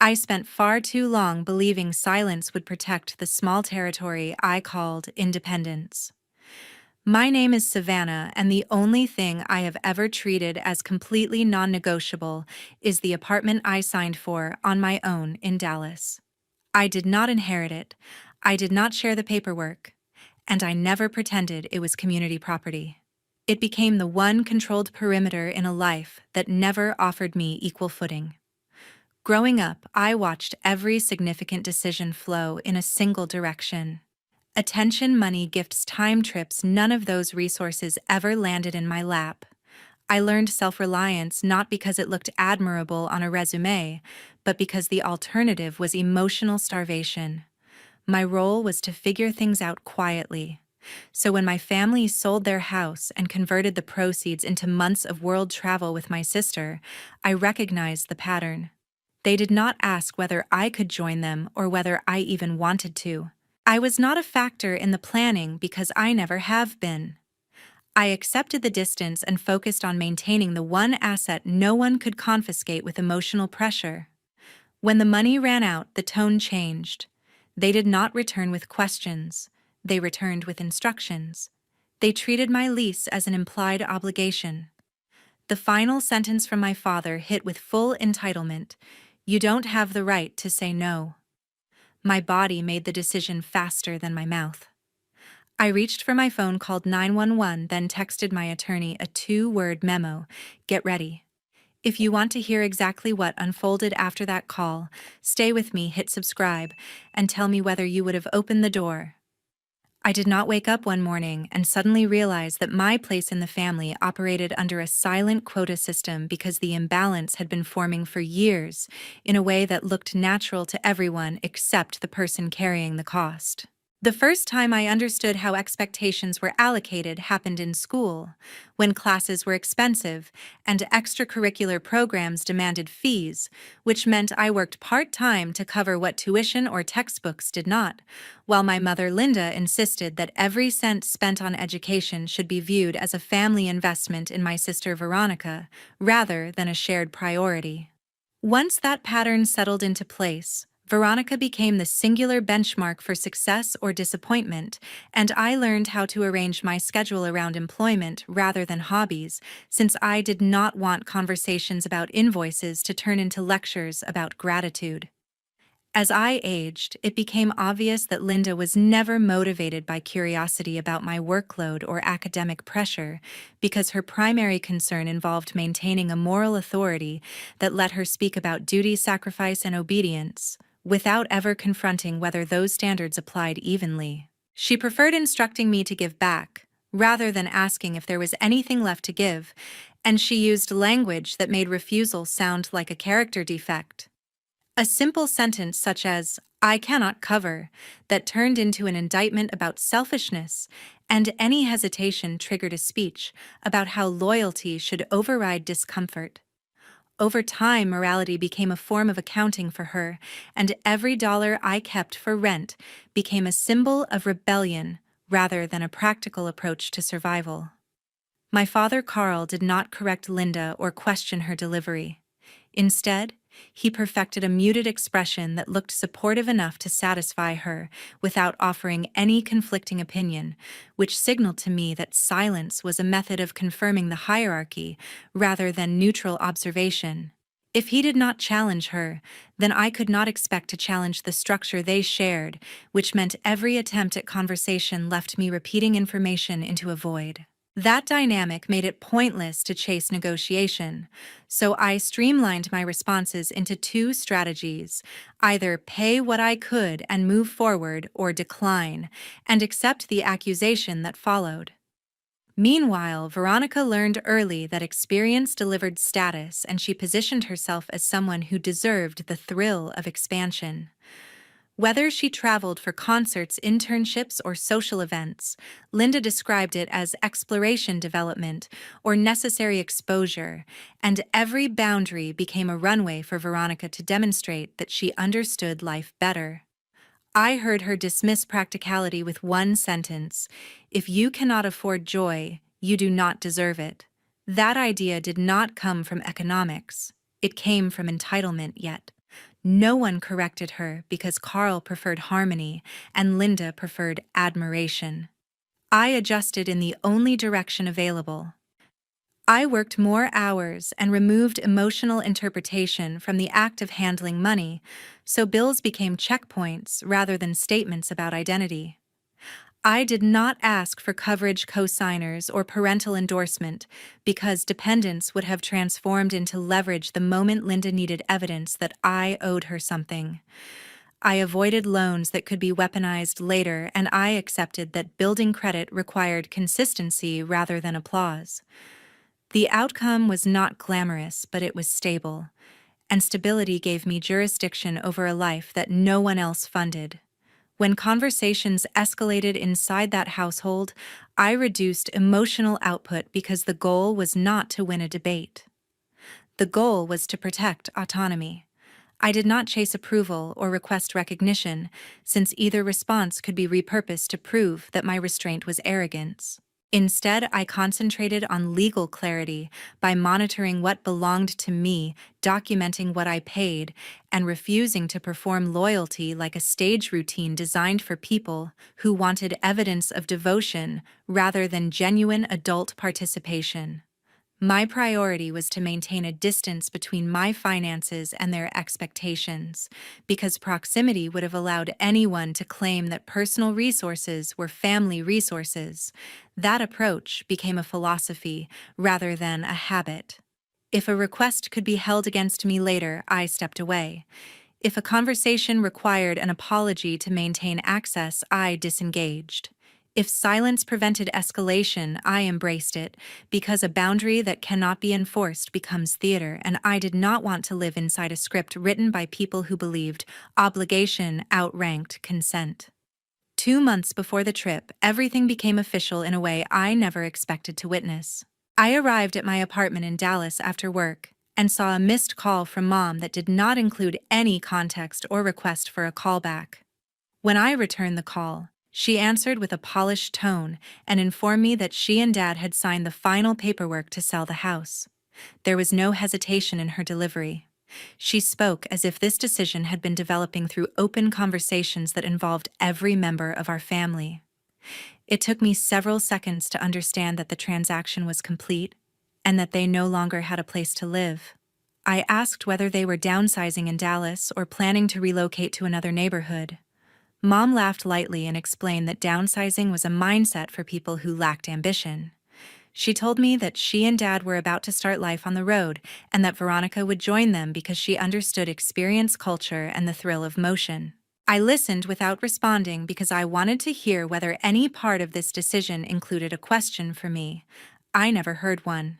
I spent far too long believing silence would protect the small territory I called independence. My name is Savannah, and the only thing I have ever treated as completely non-negotiable is the apartment I signed for on my own in Dallas. I did not inherit it, I did not share the paperwork, and I never pretended it was community property. It became the one controlled perimeter in a life that never offered me equal footing. Growing up, I watched every significant decision flow in a single direction. Attention, money, gifts, time, trips, none of those resources ever landed in my lap. I learned self-reliance not because it looked admirable on a resume, but because the alternative was emotional starvation. My role was to figure things out quietly. So when my family sold their house and converted the proceeds into months of world travel with my sister, I recognized the pattern. They did not ask whether I could join them or whether I even wanted to. I was not a factor in the planning because I never have been. I accepted the distance and focused on maintaining the one asset no one could confiscate with emotional pressure. When the money ran out, the tone changed. They did not return with questions. They returned with instructions. They treated my lease as an implied obligation. The final sentence from my father hit with full entitlement. You don't have the right to say no. My body made the decision faster than my mouth. I reached for my phone, called 911, then texted my attorney a 2-word memo: get ready. If you want to hear exactly what unfolded after that call, stay with me, hit subscribe, and tell me whether you would have opened the door. I did not wake up one morning and suddenly realize that my place in the family operated under a silent quota system because the imbalance had been forming for years in a way that looked natural to everyone except the person carrying the cost. The first time I understood how expectations were allocated happened in school, when classes were expensive and extracurricular programs demanded fees, which meant I worked part-time to cover what tuition or textbooks did not, while my mother Linda insisted that every cent spent on education should be viewed as a family investment in my sister Veronica, rather than a shared priority. Once that pattern settled into place, Veronica became the singular benchmark for success or disappointment, and I learned how to arrange my schedule around employment rather than hobbies, since I did not want conversations about invoices to turn into lectures about gratitude. As I aged, it became obvious that Linda was never motivated by curiosity about my workload or academic pressure, because her primary concern involved maintaining a moral authority that let her speak about duty, sacrifice, and obedience, without ever confronting whether those standards applied evenly. She preferred instructing me to give back, rather than asking if there was anything left to give, and she used language that made refusal sound like a character defect. A simple sentence such as, "I cannot cover," that turned into an indictment about selfishness, and any hesitation triggered a speech about how loyalty should override discomfort. Over time, morality became a form of accounting for her, and every dollar I kept for rent became a symbol of rebellion rather than a practical approach to survival. My father Carl did not correct Linda or question her delivery. Instead, he perfected a muted expression that looked supportive enough to satisfy her without offering any conflicting opinion, which signaled to me that silence was a method of confirming the hierarchy rather than neutral observation. If he did not challenge her, then I could not expect to challenge the structure they shared, which meant every attempt at conversation left me repeating information into a void. That dynamic made it pointless to chase negotiation, so I streamlined my responses into 2 strategies: either pay what I could and move forward, or decline and accept the accusation that followed. Meanwhile, Veronica learned early that experience delivered status, and she positioned herself as someone who deserved the thrill of expansion. Whether she traveled for concerts, internships, or social events, Linda described it as exploration development or necessary exposure, and every boundary became a runway for Veronica to demonstrate that she understood life better. I heard her dismiss practicality with one sentence: "If you cannot afford joy, you do not deserve it." That idea did not come from economics. It came from entitlement, yet No one corrected her because Carl preferred harmony and Linda preferred admiration. I adjusted in the only direction available. I worked more hours and removed emotional interpretation from the act of handling money, so bills became checkpoints rather than statements about identity. I did not ask for coverage cosigners or parental endorsement because dependence would have transformed into leverage the moment Linda needed evidence that I owed her something. I avoided loans that could be weaponized later, and I accepted that building credit required consistency rather than applause. The outcome was not glamorous, but it was stable, and stability gave me jurisdiction over a life that no one else funded. When conversations escalated inside that household, I reduced emotional output because the goal was not to win a debate. The goal was to protect autonomy. I did not chase approval or request recognition, since either response could be repurposed to prove that my restraint was arrogance. Instead, I concentrated on legal clarity by monitoring what belonged to me, documenting what I paid, and refusing to perform loyalty like a stage routine designed for people who wanted evidence of devotion rather than genuine adult participation. My priority was to maintain a distance between my finances and their expectations, because proximity would have allowed anyone to claim that personal resources were family resources. That approach became a philosophy rather than a habit. If a request could be held against me later, I stepped away. If a conversation required an apology to maintain access, I disengaged. If silence prevented escalation, I embraced it, because a boundary that cannot be enforced becomes theater, and I did not want to live inside a script written by people who believed obligation outranked consent. 2 months before the trip, everything became official in a way I never expected to witness. I arrived at my apartment in Dallas after work and saw a missed call from Mom that did not include any context or request for a callback. When I returned the call, she answered with a polished tone and informed me that she and Dad had signed the final paperwork to sell the house. There was no hesitation in her delivery. She spoke as if this decision had been developing through open conversations that involved every member of our family. It took me several seconds to understand that the transaction was complete and that they no longer had a place to live. I asked whether they were downsizing in Dallas or planning to relocate to another neighborhood. Mom laughed lightly and explained that downsizing was a mindset for people who lacked ambition. She told me that she and Dad were about to start life on the road and that Veronica would join them because she understood experience culture and the thrill of motion. I listened without responding because I wanted to hear whether any part of this decision included a question for me. I never heard one.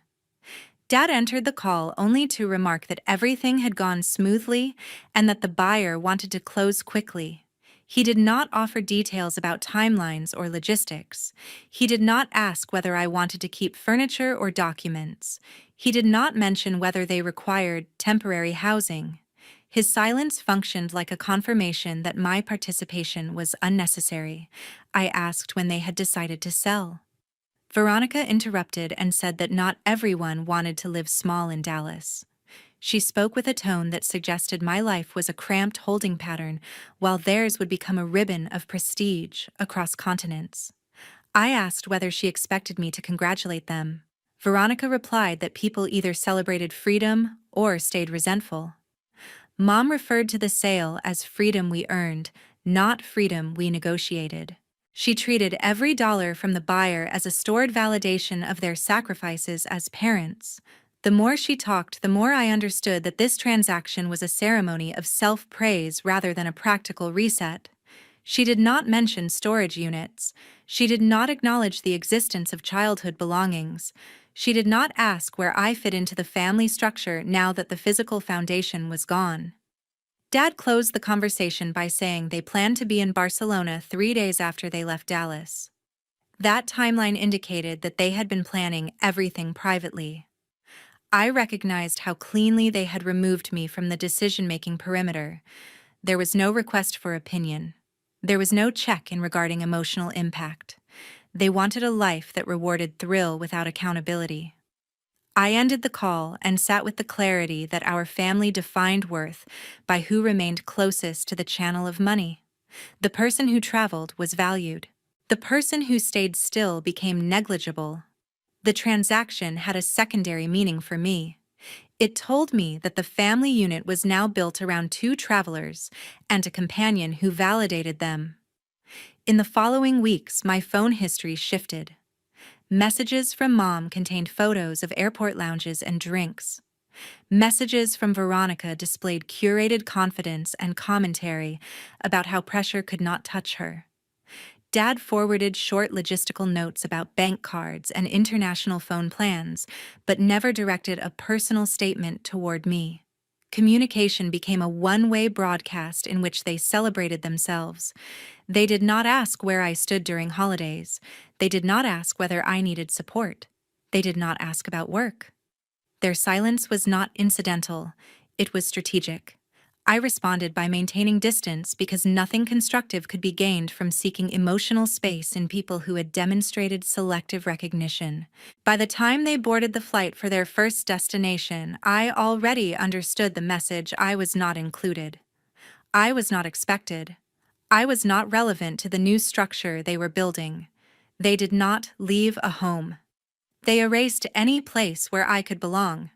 Dad entered the call only to remark that everything had gone smoothly and that the buyer wanted to close quickly. He did not offer details about timelines or logistics. He did not ask whether I wanted to keep furniture or documents. He did not mention whether they required temporary housing. His silence functioned like a confirmation that my participation was unnecessary. I asked when they had decided to sell. Veronica interrupted and said that not everyone wanted to live small in Dallas. She spoke with a tone that suggested my life was a cramped holding pattern, while theirs would become a ribbon of prestige across continents. I asked whether she expected me to congratulate them. Veronica replied that people either celebrated freedom or stayed resentful. Mom referred to the sale as freedom we earned, not freedom we negotiated. She treated every dollar from the buyer as a stored validation of their sacrifices as parents. The more she talked, the more I understood that this transaction was a ceremony of self-praise rather than a practical reset. She did not mention storage units. She did not acknowledge the existence of childhood belongings. She did not ask where I fit into the family structure now that the physical foundation was gone. Dad closed the conversation by saying they planned to be in Barcelona 3 days after they left Dallas. That timeline indicated that they had been planning everything privately. I recognized how cleanly they had removed me from the decision-making perimeter. There was no request for opinion. There was no check-in regarding emotional impact. They wanted a life that rewarded thrill without accountability. I ended the call and sat with the clarity that our family defined worth by who remained closest to the channel of money. The person who traveled was valued. The person who stayed still became negligible. The transaction had a secondary meaning for me. It told me that the family unit was now built around two travelers and a companion who validated them. In the following weeks, my phone history shifted. Messages from Mom contained photos of airport lounges and drinks. Messages from Veronica displayed curated confidence and commentary about how pressure could not touch her. Dad forwarded short logistical notes about bank cards and international phone plans, but never directed a personal statement toward me. Communication became a one-way broadcast in which they celebrated themselves. They did not ask where I stood during holidays. They did not ask whether I needed support. They did not ask about work. Their silence was not incidental, it was strategic. I responded by maintaining distance because nothing constructive could be gained from seeking emotional space in people who had demonstrated selective recognition. By the time they boarded the flight for their first destination, I already understood the message: I was not included. I was not expected. I was not relevant to the new structure they were building. They did not leave a home. They erased any place where I could belong.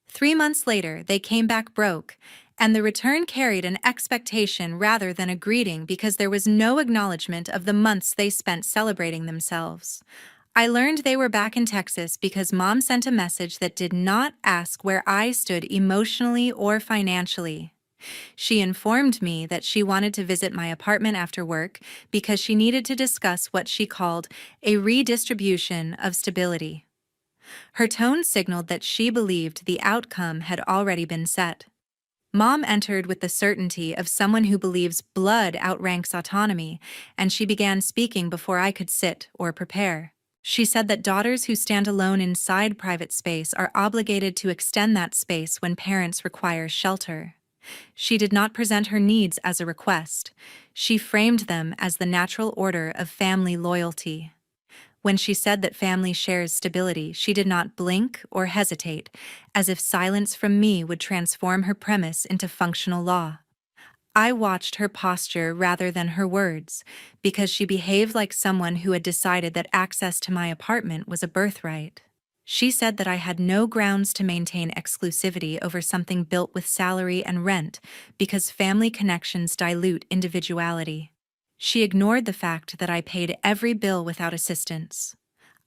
3 months later, they came back broke, and the return carried an expectation rather than a greeting because there was no acknowledgement of the months they spent celebrating themselves. I learned they were back in Texas because Mom sent a message that did not ask where I stood emotionally or financially. She informed me that she wanted to visit my apartment after work because she needed to discuss what she called a redistribution of stability. Her tone signaled that she believed the outcome had already been set. Mom entered with the certainty of someone who believes blood outranks autonomy, and she began speaking before I could sit or prepare. She said that daughters who stand alone inside private space are obligated to extend that space when parents require shelter. She did not present her needs as a request. She framed them as the natural order of family loyalty. When she said that family shares stability, she did not blink or hesitate, as if silence from me would transform her premise into functional law. I watched her posture rather than her words, because she behaved like someone who had decided that access to my apartment was a birthright. She said that I had no grounds to maintain exclusivity over something built with salary and rent, because family connections dilute individuality. She ignored the fact that I paid every bill without assistance.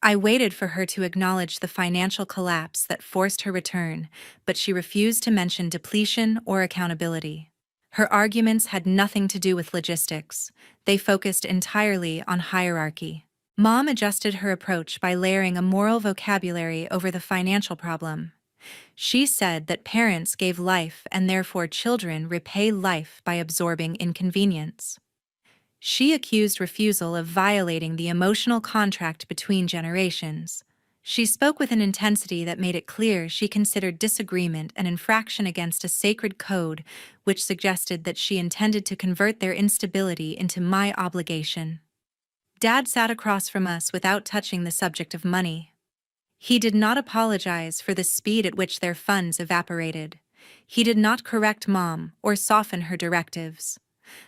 I waited for her to acknowledge the financial collapse that forced her return, but she refused to mention depletion or accountability. Her arguments had nothing to do with logistics. They focused entirely on hierarchy. Mom adjusted her approach by layering a moral vocabulary over the financial problem. She said that parents gave life and therefore children repay life by absorbing inconvenience. She accused refusal of violating the emotional contract between generations. She spoke with an intensity that made it clear she considered disagreement an infraction against a sacred code, which suggested that she intended to convert their instability into my obligation. Dad sat across from us without touching the subject of money. He did not apologize for the speed at which their funds evaporated. He did not correct Mom or soften her directives.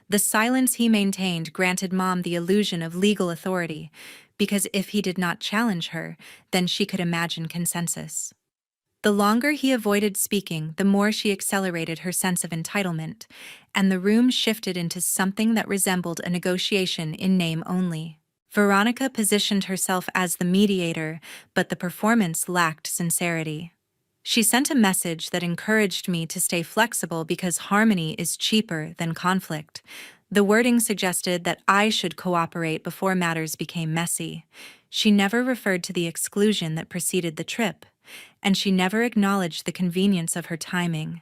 The silence he maintained granted Mom the illusion of legal authority, because if he did not challenge her, then she could imagine consensus. The longer he avoided speaking, the more she accelerated her sense of entitlement, and the room shifted into something that resembled a negotiation in name only. Veronica positioned herself as the mediator, but the performance lacked sincerity. She sent a message that encouraged me to stay flexible because harmony is cheaper than conflict. The wording suggested that I should cooperate before matters became messy. She never referred to the exclusion that preceded the trip, and she never acknowledged the convenience of her timing.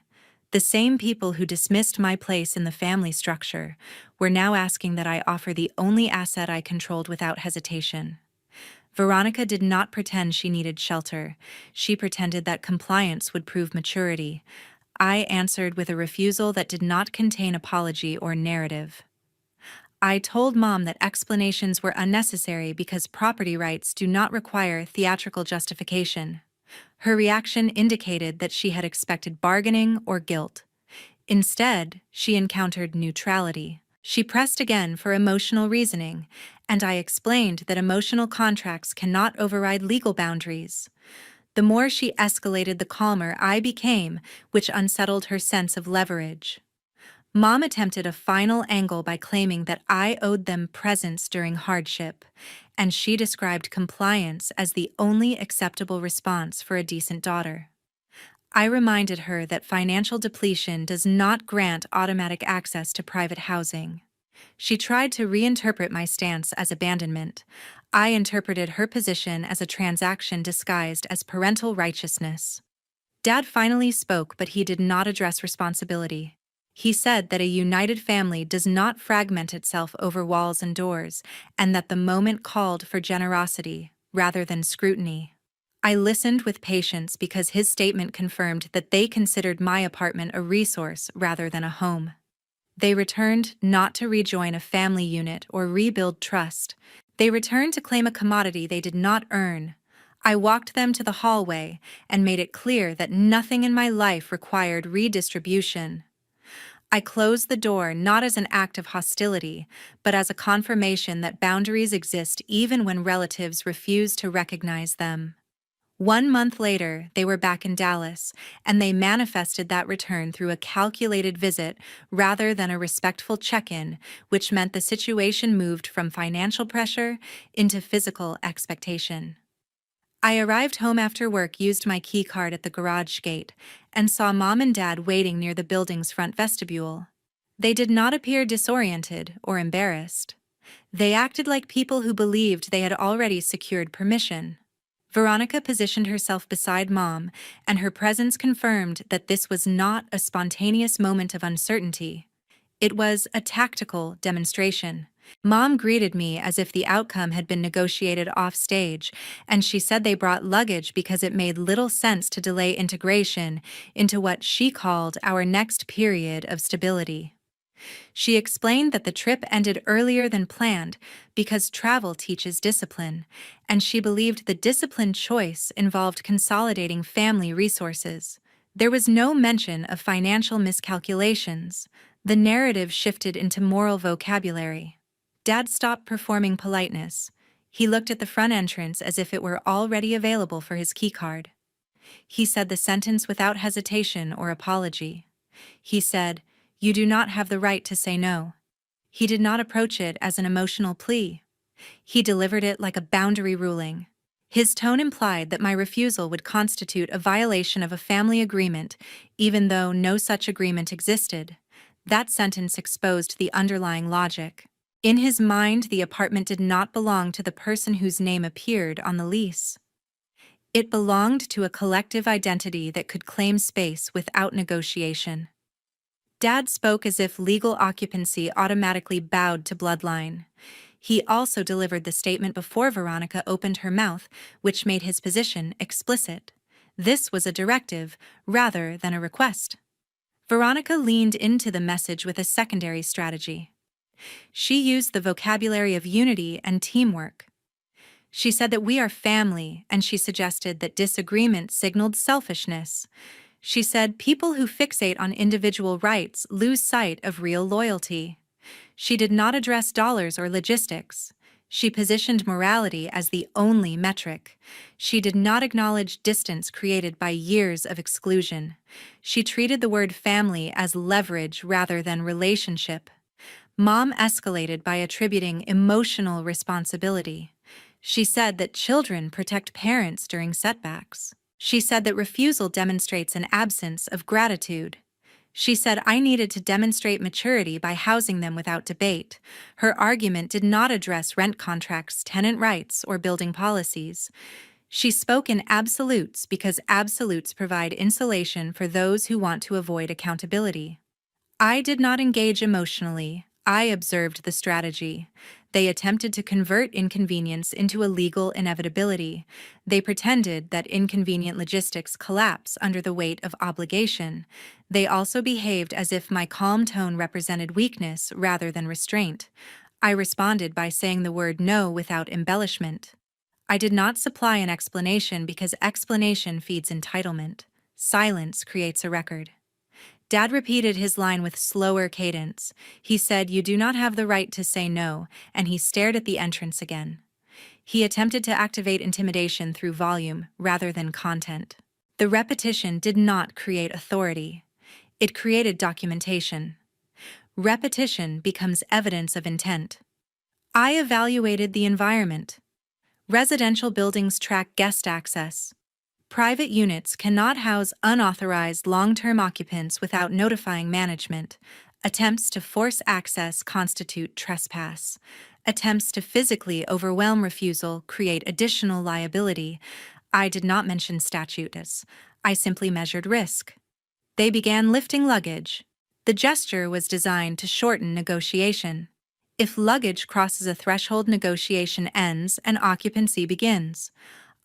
The same people who dismissed my place in the family structure were now asking that I offer the only asset I controlled without hesitation. Veronica did not pretend she needed shelter. She pretended that compliance would prove maturity. I answered with a refusal that did not contain apology or narrative. I told Mom that explanations were unnecessary because property rights do not require theatrical justification. Her reaction indicated that she had expected bargaining or guilt. Instead, she encountered neutrality. She pressed again for emotional reasoning, and I explained that emotional contracts cannot override legal boundaries. The more she escalated, the calmer I became, which unsettled her sense of leverage. Mom attempted a final angle by claiming that I owed them presence during hardship, and she described compliance as the only acceptable response for a decent daughter. I reminded her that financial depletion does not grant automatic access to private housing. She tried to reinterpret my stance as abandonment. I interpreted her position as a transaction disguised as parental righteousness. Dad finally spoke, but he did not address responsibility. He said that a united family does not fragment itself over walls and doors, and that the moment called for generosity, rather than scrutiny. I listened with patience because his statement confirmed that they considered my apartment a resource rather than a home. They returned not to rejoin a family unit or rebuild trust. They returned to claim a commodity they did not earn. I walked them to the hallway and made it clear that nothing in my life required redistribution. I closed the door not as an act of hostility, but as a confirmation that boundaries exist even when relatives refuse to recognize them. 1 month later, they were back in Dallas, and they manifested that return through a calculated visit rather than a respectful check-in, which meant the situation moved from financial pressure into physical expectation. I arrived home after work, used my key card at the garage gate, and saw Mom and Dad waiting near the building's front vestibule. They did not appear disoriented or embarrassed. They acted like people who believed they had already secured permission. Veronica positioned herself beside Mom, and her presence confirmed that this was not a spontaneous moment of uncertainty. It was a tactical demonstration. Mom greeted me as if the outcome had been negotiated off stage, and she said they brought luggage because it made little sense to delay integration into what she called our next period of stability. She explained that the trip ended earlier than planned because travel teaches discipline, and she believed the discipline choice involved consolidating family resources. There was no mention of financial miscalculations. The narrative shifted into moral vocabulary. Dad stopped performing politeness. He looked at the front entrance as if it were already available for his keycard. He said the sentence without hesitation or apology. He said, "You do not have the right to say no." He did not approach it as an emotional plea. He delivered it like a boundary ruling. His tone implied that my refusal would constitute a violation of a family agreement, even though no such agreement existed. That sentence exposed the underlying logic. In his mind, the apartment did not belong to the person whose name appeared on the lease. It belonged to a collective identity that could claim space without negotiation. Dad spoke as if legal occupancy automatically bowed to bloodline. He also delivered the statement before Veronica opened her mouth, which made his position explicit. This was a directive rather than a request. Veronica leaned into the message with a secondary strategy. She used the vocabulary of unity and teamwork. She said that we are family, and she suggested that disagreement signaled selfishness. She said people who fixate on individual rights lose sight of real loyalty. She did not address dollars or logistics. She positioned morality as the only metric. She did not acknowledge distance created by years of exclusion. She treated the word family as leverage rather than relationship. Mom escalated by attributing emotional responsibility. She said that children protect parents during setbacks. She said that refusal demonstrates an absence of gratitude. She said I needed to demonstrate maturity by housing them without debate. Her argument did not address rent contracts, tenant rights, or building policies. She spoke in absolutes because absolutes provide insulation for those who want to avoid accountability. I did not engage emotionally. I observed the strategy. They attempted to convert inconvenience into a legal inevitability. They pretended that inconvenient logistics collapse under the weight of obligation. They also behaved as if my calm tone represented weakness rather than restraint. I responded by saying the word no without embellishment. I did not supply an explanation because explanation feeds entitlement. Silence creates a record. Dad repeated his line with slower cadence. He said, "You do not have the right to say no," and he stared at the entrance again. He attempted to activate intimidation through volume rather than content. The repetition did not create authority. It created documentation. Repetition becomes evidence of intent. I evaluated the environment. Residential buildings track guest access. Private units cannot house unauthorized long-term occupants without notifying management. Attempts to force access constitute trespass. Attempts to physically overwhelm refusal create additional liability. I did not mention statutes. I simply measured risk. They began lifting luggage. The gesture was designed to shorten negotiation. If luggage crosses a threshold, negotiation ends and occupancy begins.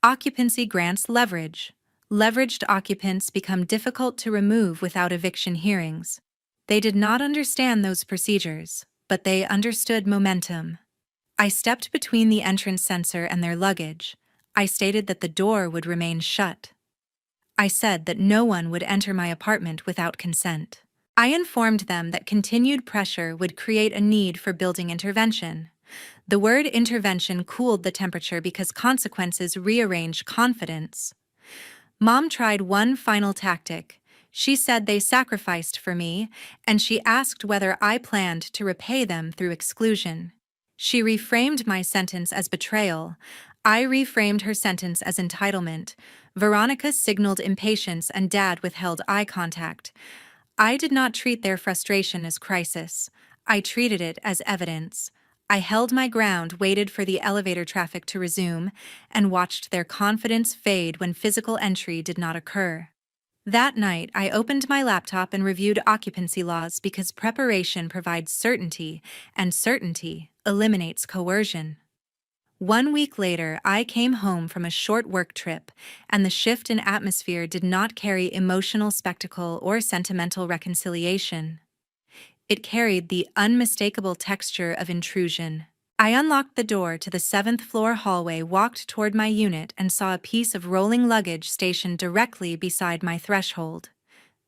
Occupancy grants leverage. Leveraged occupants become difficult to remove without eviction hearings. They did not understand those procedures, but they understood momentum. I stepped between the entrance sensor and their luggage. I stated that the door would remain shut. I said that no one would enter my apartment without consent. I informed them that continued pressure would create a need for building intervention. The word intervention cooled the temperature because consequences rearrange confidence. Mom tried one final tactic. She said they sacrificed for me, and she asked whether I planned to repay them through exclusion. She reframed my sentence as betrayal. I reframed her sentence as entitlement. Veronica signaled impatience and Dad withheld eye contact. I did not treat their frustration as crisis. I treated it as evidence. I held my ground, waited for the elevator traffic to resume, and watched their confidence fade when physical entry did not occur. That night, I opened my laptop and reviewed occupancy laws because preparation provides certainty, and certainty eliminates coercion. 1 week later, I came home from a short work trip, and the shift in atmosphere did not carry emotional spectacle or sentimental reconciliation. It carried the unmistakable texture of intrusion. I unlocked the door to the 7th-floor hallway, walked toward my unit, and saw a piece of rolling luggage stationed directly beside my threshold.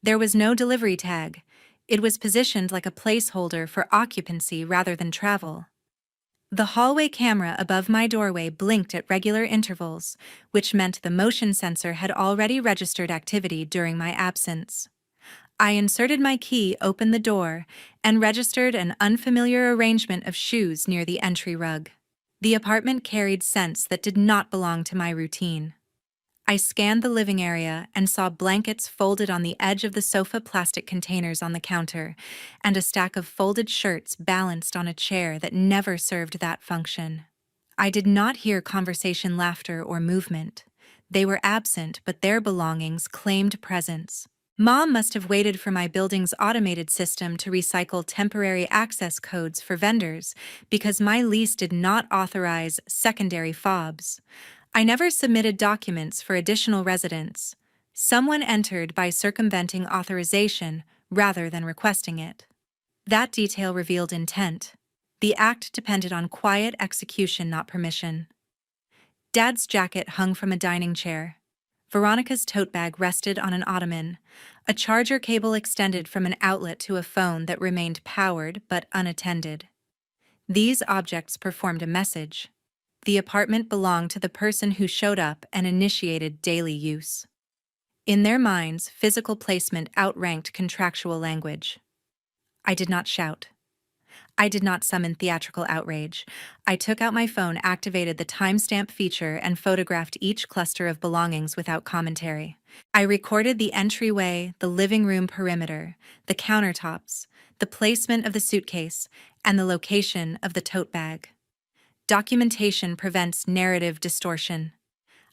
There was no delivery tag. It was positioned like a placeholder for occupancy rather than travel. The hallway camera above my doorway blinked at regular intervals, which meant the motion sensor had already registered activity during my absence. I inserted my key, opened the door, and registered an unfamiliar arrangement of shoes near the entry rug. The apartment carried scents that did not belong to my routine. I scanned the living area and saw blankets folded on the edge of the sofa, plastic containers on the counter, and a stack of folded shirts balanced on a chair that never served that function. I did not hear conversation, laughter, or movement. They were absent, but their belongings claimed presence. Mom must have waited for my building's automated system to recycle temporary access codes for vendors because my lease did not authorize secondary fobs. I never submitted documents for additional residents. Someone entered by circumventing authorization rather than requesting it. That detail revealed intent. The act depended on quiet execution, not permission. Dad's jacket hung from a dining chair. Veronica's tote bag rested on an ottoman. A charger cable extended from an outlet to a phone that remained powered but unattended. These objects performed a message. The apartment belonged to the person who showed up and initiated daily use. In their minds, physical placement outranked contractual language. I did not shout. I did not summon theatrical outrage. I took out my phone, activated the timestamp feature, and photographed each cluster of belongings without commentary. I recorded the entryway, the living room perimeter, the countertops, the placement of the suitcase, and the location of the tote bag. Documentation prevents narrative distortion.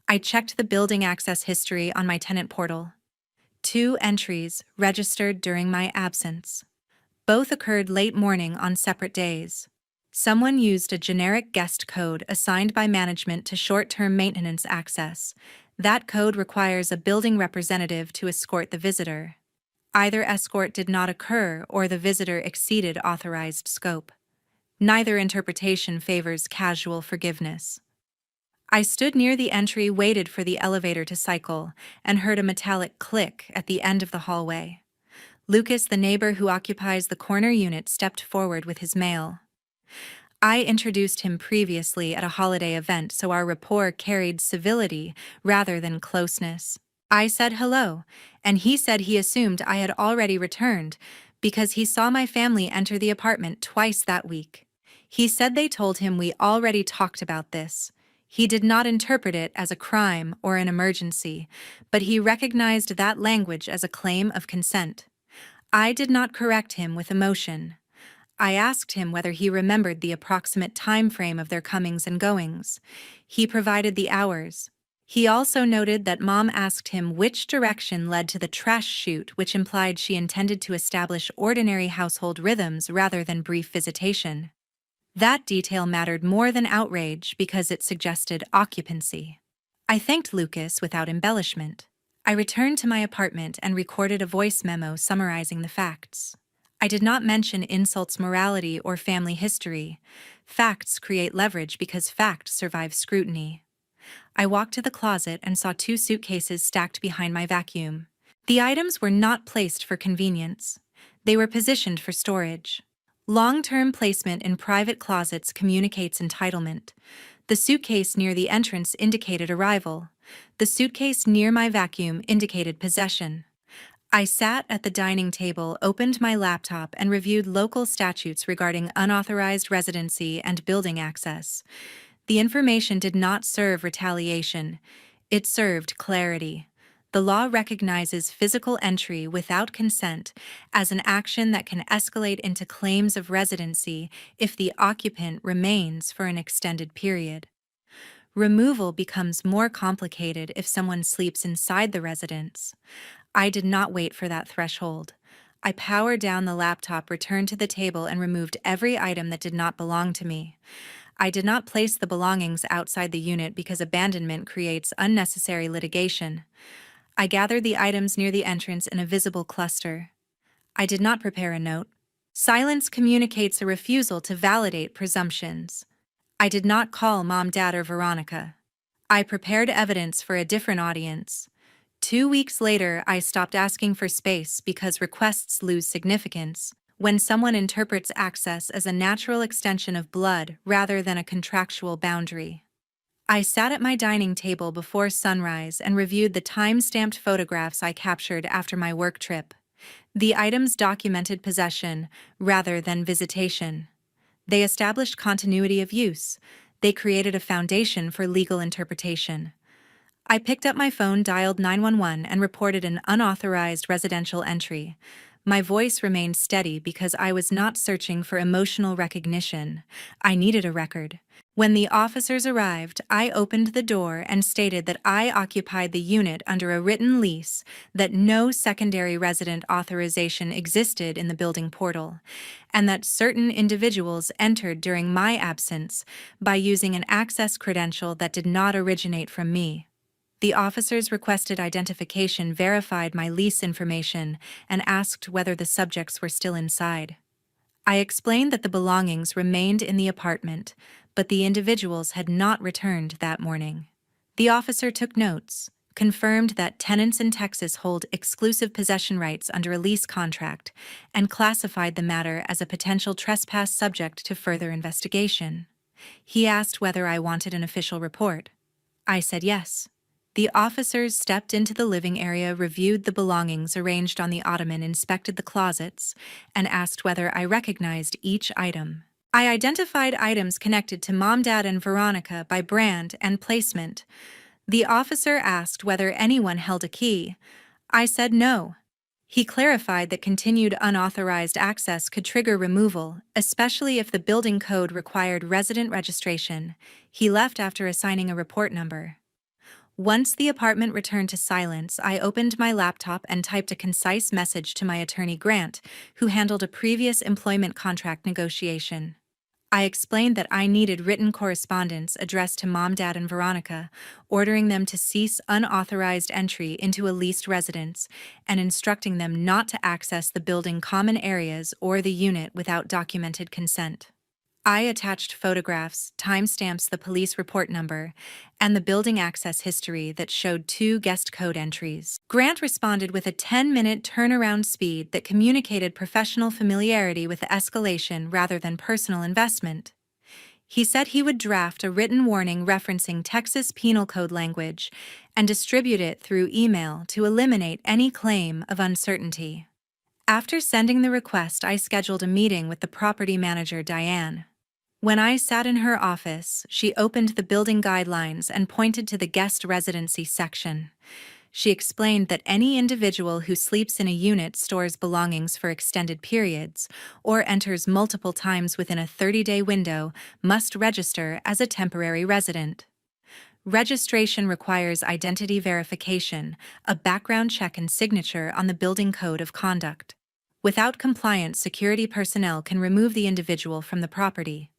I checked the building access history on my tenant portal. 2 entries registered during my absence. Both occurred late morning on separate days. Someone used a generic guest code assigned by management to short-term maintenance access. That code requires a building representative to escort the visitor. Either escort did not occur or the visitor exceeded authorized scope. Neither interpretation favors casual forgiveness. I stood near the entry, waited for the elevator to cycle, and heard a metallic click at the end of the hallway. Lucas, the neighbor who occupies the corner unit, stepped forward with his mail. I introduced him previously at a holiday event, so our rapport carried civility rather than closeness. I said hello, and he said he assumed I had already returned because he saw my family enter the apartment twice that week. He said they told him we already talked about this. He did not interpret it as a crime or an emergency, but he recognized that language as a claim of consent. I did not correct him with emotion. I asked him whether he remembered the approximate time frame of their comings and goings. He provided the hours. He also noted that Mom asked him which direction led to the trash chute, which implied she intended to establish ordinary household rhythms rather than brief visitation. That detail mattered more than outrage because it suggested occupancy. I thanked Lucas without embellishment. I returned to my apartment and recorded a voice memo summarizing the facts. I did not mention insults, morality, or family history. Facts create leverage because facts survive scrutiny. I walked to the closet and saw 2 suitcases stacked behind my vacuum. The items were not placed for convenience. They were positioned for storage. Long-term placement in private closets communicates entitlement. The suitcase near the entrance indicated arrival. The suitcase near my vacuum indicated possession. I sat at the dining table, opened my laptop, and reviewed local statutes regarding unauthorized residency and building access. The information did not serve retaliation. It served clarity. The law recognizes physical entry without consent as an action that can escalate into claims of residency if the occupant remains for an extended period. Removal becomes more complicated if someone sleeps inside the residence. I did not wait for that threshold. I powered down the laptop, returned to the table, and removed every item that did not belong to me. I did not place the belongings outside the unit because abandonment creates unnecessary litigation. I gathered the items near the entrance in a visible cluster. I did not prepare a note. Silence communicates a refusal to validate presumptions. I did not call Mom, Dad, or Veronica. I prepared evidence for a different audience. 2 weeks later, I stopped asking for space because requests lose significance when someone interprets access as a natural extension of blood rather than a contractual boundary. I sat at my dining table before sunrise and reviewed the time-stamped photographs I captured after my work trip. The items documented possession rather than visitation. They established continuity of use. They created a foundation for legal interpretation. I picked up my phone, dialed 911, and reported an unauthorized residential entry. My voice remained steady because I was not searching for emotional recognition. I needed a record. When the officers arrived, I opened the door and stated that I occupied the unit under a written lease, that no secondary resident authorization existed in the building portal, and that certain individuals entered during my absence by using an access credential that did not originate from me. The officers requested identification, verified my lease information, and asked whether the subjects were still inside. I explained that the belongings remained in the apartment, but the individuals had not returned that morning. The officer took notes, confirmed that tenants in Texas hold exclusive possession rights under a lease contract, and classified the matter as a potential trespass subject to further investigation. He asked whether I wanted an official report. I said yes. The officers stepped into the living area, reviewed the belongings arranged on the ottoman, inspected the closets, and asked whether I recognized each item. I identified items connected to Mom, Dad, and Veronica by brand and placement. The officer asked whether anyone held a key. I said no. He clarified that continued unauthorized access could trigger removal, especially if the building code required resident registration. He left after assigning a report number. Once the apartment returned to silence, I opened my laptop and typed a concise message to my attorney, Grant, who handled a previous employment contract negotiation. I explained that I needed written correspondence addressed to Mom, Dad, and Veronica, ordering them to cease unauthorized entry into a leased residence and instructing them not to access the building common areas or the unit without documented consent. I attached photographs, timestamps, the police report number, and the building access history that showed 2 guest code entries. Grant responded with a 10-minute turnaround speed that communicated professional familiarity with the escalation rather than personal investment. He said he would draft a written warning referencing Texas Penal Code language and distribute it through email to eliminate any claim of uncertainty. After sending the request, I scheduled a meeting with the property manager, Diane. When I sat in her office, she opened the building guidelines and pointed to the guest residency section. She explained that any individual who sleeps in a unit, stores belongings for extended periods, or enters multiple times within a 30-day window must register as a temporary resident. Registration requires identity verification, a background check, and signature on the building code of conduct. Without compliance, security personnel can remove the individual from the property.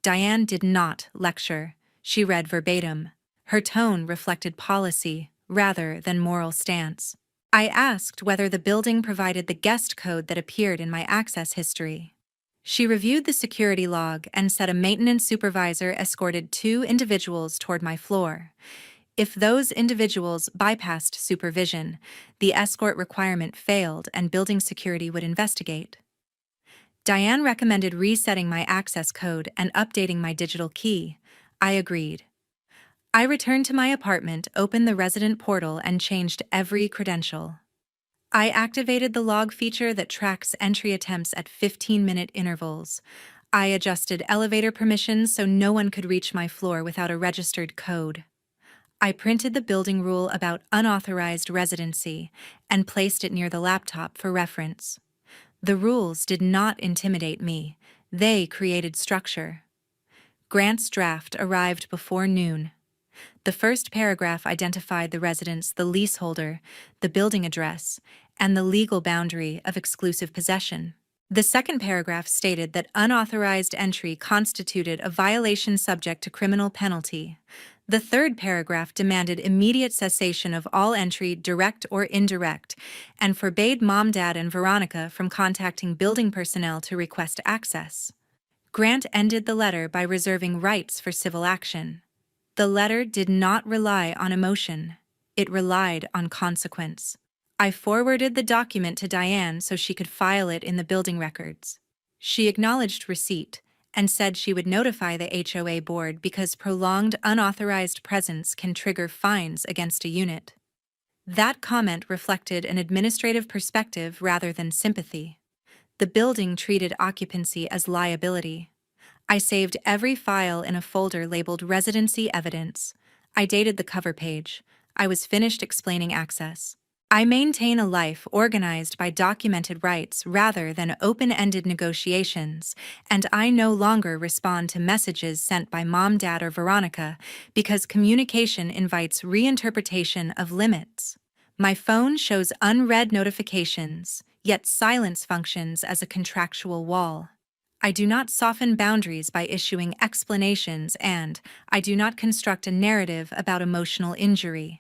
Diane did not lecture. She read verbatim. Her tone reflected policy rather than moral stance. I asked whether the building provided the guest code that appeared in my access history. She reviewed the security log and said a maintenance supervisor escorted 2 individuals toward my floor. If those individuals bypassed supervision, the escort requirement failed and building security would investigate. Diane recommended resetting my access code and updating my digital key. I agreed. I returned to my apartment, opened the resident portal, and changed every credential. I activated the log feature that tracks entry attempts at 15-minute intervals. I adjusted elevator permissions so no one could reach my floor without a registered code. I printed the building rule about unauthorized residency and placed it near the laptop for reference. The rules did not intimidate me. They created structure. Grant's draft arrived before noon. The first paragraph identified the residence, the leaseholder, the building address, and the legal boundary of exclusive possession. The second paragraph stated that unauthorized entry constituted a violation subject to criminal penalty. The third paragraph demanded immediate cessation of all entry, direct or indirect, and forbade Mom, Dad, and Veronica from contacting building personnel to request access. Grant ended the letter by reserving rights for civil action. The letter did not rely on emotion. It relied on consequence. I forwarded the document to Diane so she could file it in the building records. She acknowledged receipt and said she would notify the HOA board because prolonged unauthorized presence can trigger fines against a unit. That comment reflected an administrative perspective rather than sympathy. The building treated occupancy as liability. I saved every file in a folder labeled Residency Evidence. I dated the cover page. I was finished explaining access. I maintain a life organized by documented rights rather than open-ended negotiations, and I no longer respond to messages sent by Mom, Dad, or Veronica because communication invites reinterpretation of limits. My phone shows unread notifications, yet silence functions as a contractual wall. I do not soften boundaries by issuing explanations, and I do not construct a narrative about emotional injury.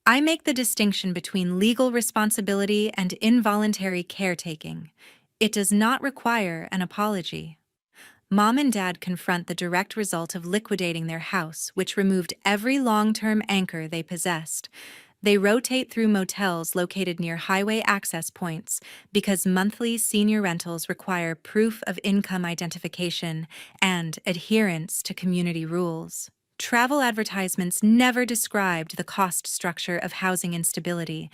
I make the distinction between legal responsibility and involuntary caretaking. It does not require an apology. Mom and Dad confront the direct result of liquidating their house, which removed every long-term anchor they possessed. They rotate through motels located near highway access points because monthly senior rentals require proof of income identification and adherence to community rules. Travel advertisements never described the cost structure of housing instability,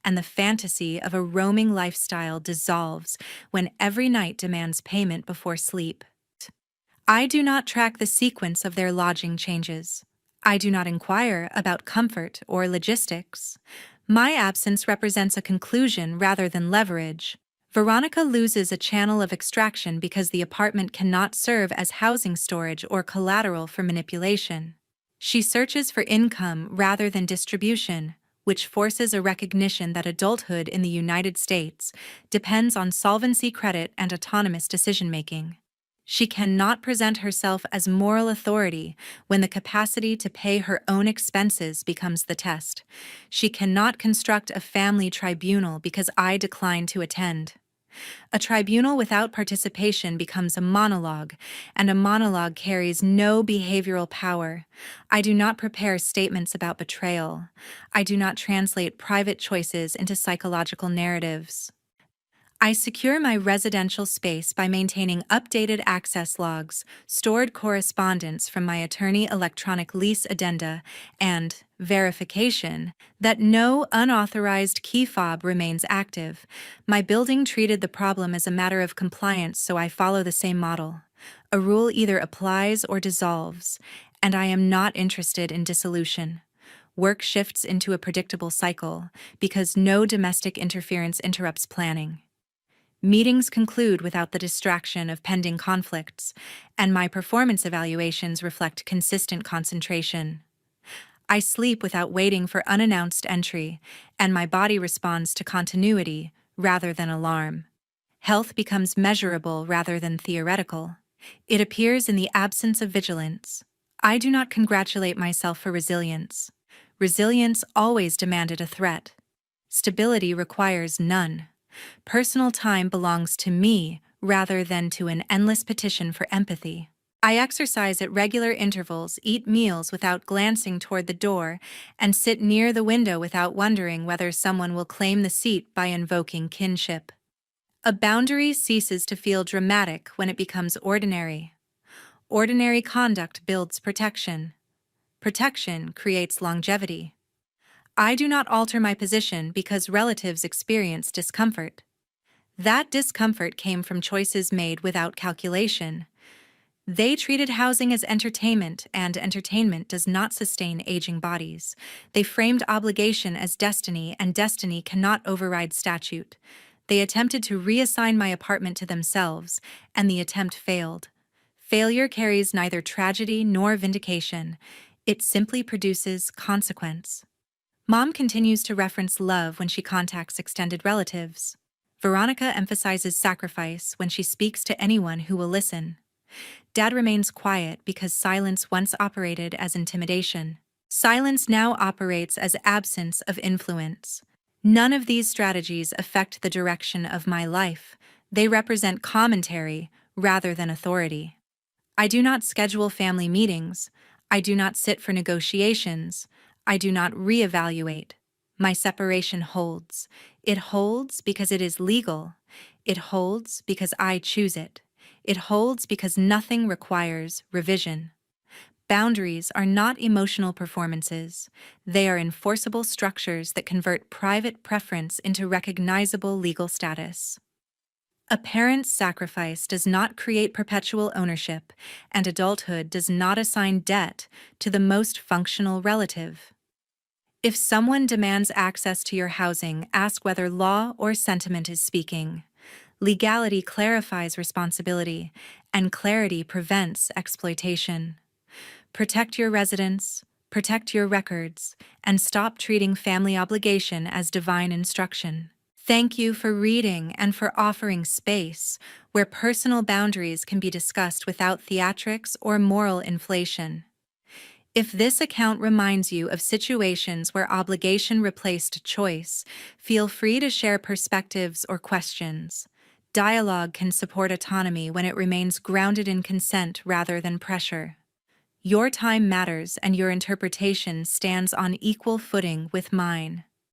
and the fantasy of a roaming lifestyle dissolves when every night demands payment before sleep. I do not track the sequence of their lodging changes. I do not inquire about comfort or logistics. My absence represents a conclusion rather than leverage. Veronica loses a channel of extraction because the apartment cannot serve as housing storage or collateral for manipulation. She searches for income rather than distribution, which forces a recognition that adulthood in the United States depends on solvency, credit, and autonomous decision-making. She cannot present herself as moral authority when the capacity to pay her own expenses becomes the test. She cannot construct a family tribunal because I decline to attend. A tribunal without participation becomes a monologue, and a monologue carries no behavioral power. I do not prepare statements about betrayal. I do not translate private choices into psychological narratives. I secure my residential space by maintaining updated access logs, stored correspondence from my attorney electronic lease addenda, and verification that no unauthorized key fob remains active. My building treated the problem as a matter of compliance, so I follow the same model. A rule either applies or dissolves, and I am not interested in dissolution. Work shifts into a predictable cycle because no domestic interference interrupts planning. Meetings conclude without the distraction of pending conflicts, and my performance evaluations reflect consistent concentration. I sleep without waiting for unannounced entry, and my body responds to continuity rather than alarm. Health becomes measurable rather than theoretical. It appears in the absence of vigilance. I do not congratulate myself for resilience. Resilience always demanded a threat. Stability requires none. Personal time belongs to me rather than to an endless petition for empathy. I exercise at regular intervals, eat meals without glancing toward the door, and sit near the window without wondering whether someone will claim the seat by invoking kinship. A boundary ceases to feel dramatic when it becomes ordinary. Ordinary conduct builds protection. Protection creates longevity. I do not alter my position because relatives experience discomfort. That discomfort came from choices made without calculation. They treated housing as entertainment, and entertainment does not sustain aging bodies. They framed obligation as destiny, and destiny cannot override statute. They attempted to reassign my apartment to themselves, and the attempt failed. Failure carries neither tragedy nor vindication. It simply produces consequence. Mom continues to reference love when she contacts extended relatives. Veronica emphasizes sacrifice when she speaks to anyone who will listen. Dad remains quiet because silence once operated as intimidation. Silence now operates as absence of influence. None of these strategies affect the direction of my life. They represent commentary rather than authority. I do not schedule family meetings. I do not sit for negotiations. I do not reevaluate. My separation holds. It holds because it is legal. It holds because I choose it. It holds because nothing requires revision. Boundaries are not emotional performances. They are enforceable structures that convert private preference into recognizable legal status. A parent's sacrifice does not create perpetual ownership, and adulthood does not assign debt to the most functional relative. If someone demands access to your housing, ask whether law or sentiment is speaking. Legality clarifies responsibility, and clarity prevents exploitation. Protect your residence, protect your records, and stop treating family obligation as divine instruction. Thank you for reading and for offering space where personal boundaries can be discussed without theatrics or moral inflation. If this account reminds you of situations where obligation replaced choice, feel free to share perspectives or questions. Dialogue can support autonomy when it remains grounded in consent rather than pressure. Your time matters, and your interpretation stands on equal footing with mine.